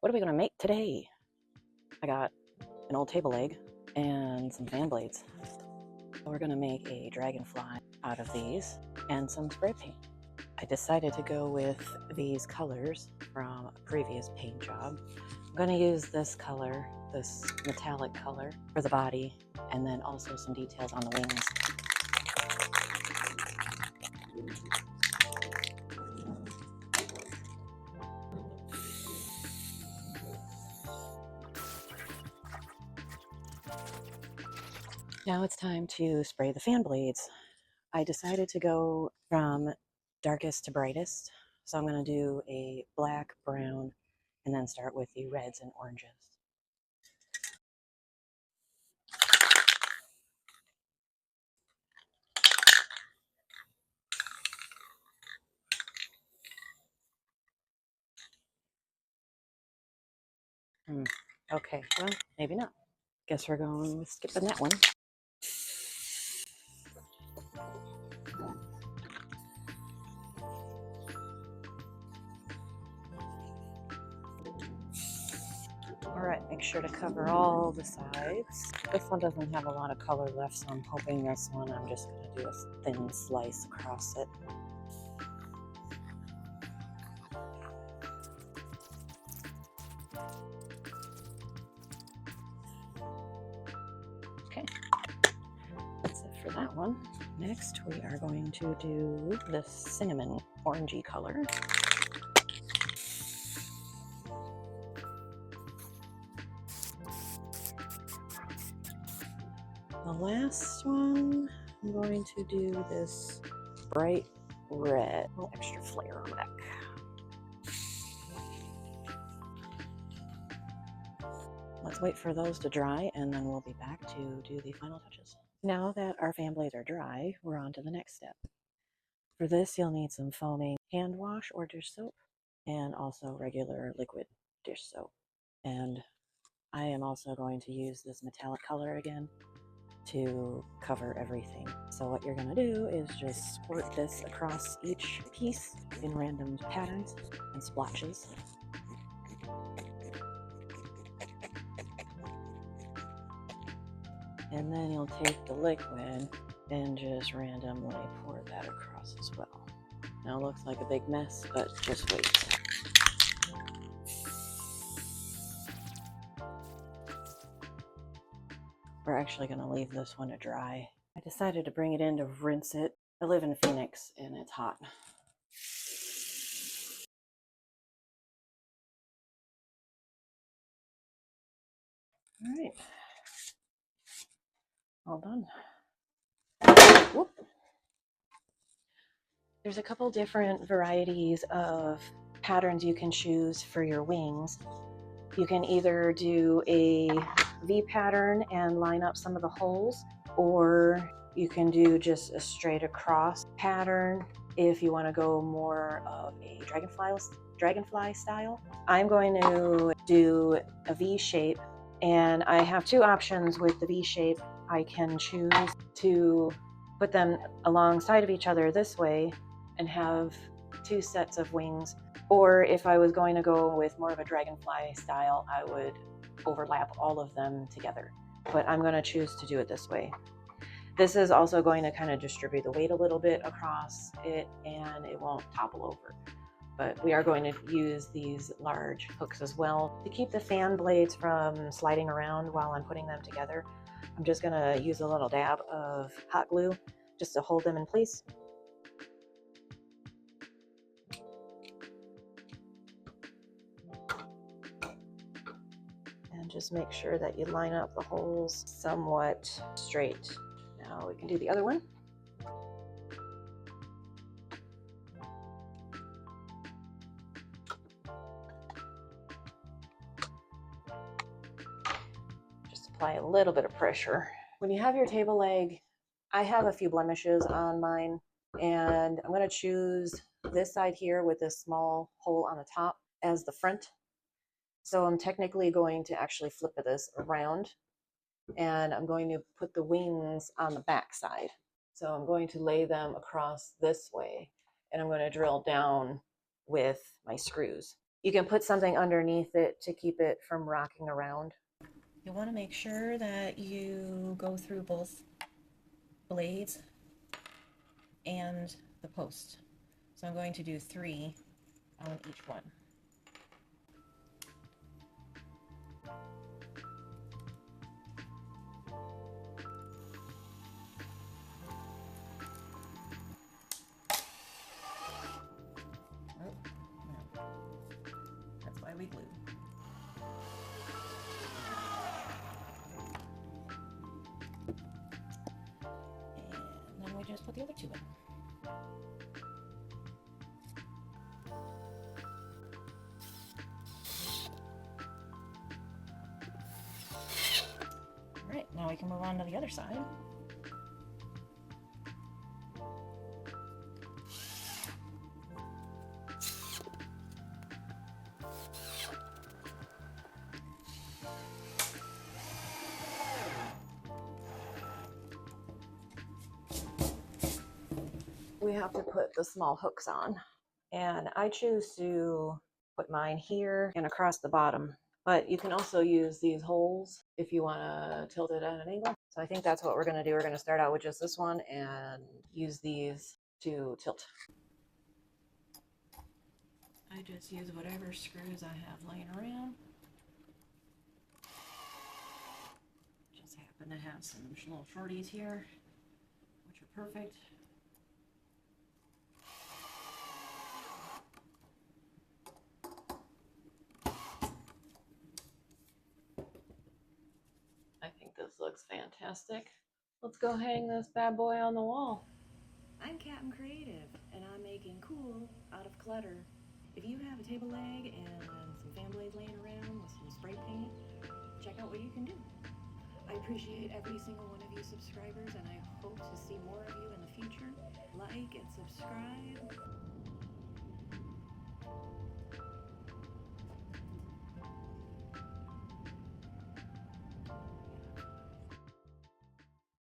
What are we gonna make today? I got an old table leg and some fan blades. We're gonna make a dragonfly out of these and some spray paint. I decided to go with these colors from a previous paint job. I'm gonna use this color, this metallic color, for the body, and then also some details on the wings. Now it's time to spray the fan blades. I decided to go from darkest to brightest. So I'm going to do a black, brown, and then start with the reds and oranges. Okay, well, maybe not. Guess we're going with skipping that one. All right, make sure to cover all the sides. This one doesn't have a lot of color left, so I'm hoping this one I'm just going to do a thin slice across it. Okay, that's it for that one. Next, we are going to do this cinnamon orangey color. The last one, I'm going to do this bright red, a little extra flare on the back. Let's wait for those to dry and then we'll be back to do the final touches. Now that our fan blades are dry, we're on to the next step. For this, you'll need some foaming hand wash or dish soap and also regular liquid dish soap. And I am also going to use this metallic color again to cover everything. So what you're going to do is just squirt this across each piece in random patterns and splotches. And then you'll take the liquid and just randomly pour that across as well. Now it looks like a big mess, but just wait. We're actually going to leave this one to dry. I decided to bring it in to rinse it. I live in Phoenix and it's hot. All right, all done. Whoop. There's a couple different varieties of patterns you can choose for your wings. You can either do a V pattern and line up some of the holes, or you can do just a straight across pattern if you want to go more of a dragonfly style. I'm going to do a V shape, and I have two options with the V shape. I can choose to put them alongside of each other this way and have two sets of wings, or if I was going to go with more of a dragonfly style, I would overlap all of them together, but I'm going to choose to do it this way. This is also going to kind of distribute the weight a little bit across it and it won't topple over. But we are going to use these large hooks as well to keep the fan blades from sliding around while I'm putting them together. I'm just going to use a little dab of hot glue just to hold them in place. And just make sure that you line up the holes somewhat straight. Now we can do the other one. Just apply a little bit of pressure. When you have your table leg, I have a few blemishes on mine, and I'm going to choose this side here with this small hole on the top as the front. So I'm technically going to actually flip this around, and I'm going to put the wings on the back side. So I'm going to lay them across this way, and I'm going to drill down with my screws. You can put something underneath it to keep it from rocking around. You want to make sure that you go through both blades and the post. So I'm going to do 3 on each one. Oh, no. That's why we glue. And then we just put the other 2 in. Alright, now we can move on to the other side. We have to put the small hooks on, and I choose to put mine here and across the bottom, but you can also use these holes if you want to tilt it at an angle. So I think that's what we're going to do. We're going to start out with just this one and use these to tilt. I just use whatever screws I have laying around. Just happen to have some little shorties here, which are perfect. I think this looks fantastic. Let's go hang this bad boy on the wall. I'm Captain Creative, and I'm making cool out of clutter. If you have a table leg and some fan blades laying around with some spray paint, check out what you can do. I appreciate every single one of you subscribers, and I hope to see more of you in the future. Like and subscribe.